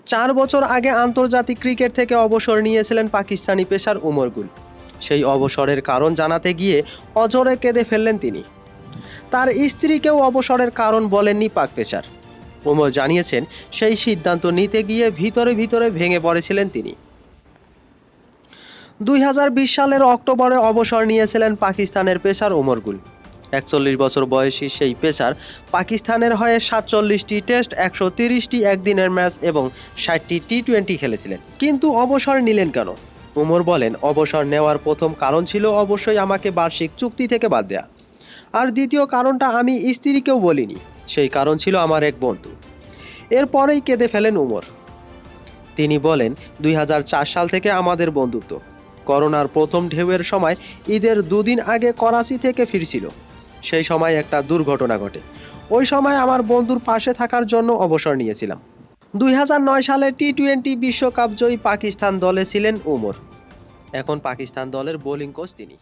4 বছর আগে আন্তর্জাতিক ক্রিকেট থেকে অবসর নিয়েছিলেন পাকিস্তানি পেসার উমর গুল। সেই অবসরের কারণ জানাতে গিয়ে অঝরে কেঁদে ফেললেন তিনি। তার স্ত্রীকেও অবসরের কারণ বলেননি পাক পেসার। উমর জানিয়েছেন, সেই সিদ্ধান্ত নিতে গিয়ে ভিতরে ভিতরে ভেঙে পড়েছিলেন তিনি। 2020 সালের অক্টোবরে অবসর নিয়েছিলেন পাকিস্তানের পেসার উমর গুল। 41 বছর বয়সী সেই পেসার পাকিস্তানের হয়ে 47টি টেস্ট, 130টি একদিনের ম্যাচ এবং 60টি টি-20 খেলেছিলেন। কিন্তু অবসর নিলেন কেন? উমর বলেন, অবসর নেওয়ার প্রথম কারণ ছিল অবশ্যই আমাকে বার্ষিক চুক্তি থেকে বাদ দেয়া। আর দ্বিতীয় কারণটা আমি স্ত্রীকেও বলিনি, সেই কারণ ছিল আমার এক বন্ধু। এরপরেই কেঁদে ফেলেন উমর। তিনি বলেন, 2004 সাল থেকে আমাদের বন্ধুত্ব। করোনার প্রথম ঢেউয়ের সময় ঈদের 2 দিন আগে করাচি থেকে ফিরছিল। সেই সময় একটা দুর্ঘটনা ঘটে। ওই সময় আমার বন্ধুর পাশে থাকার জন্য অবসর নিয়েছিলাম। 2009 সালে টি-20 বিশ্বকাপ জয়ী পাকিস্তান দলে ছিলেন উমর। এখন পাকিস্তান দলের বোলিং কোচ তিনি।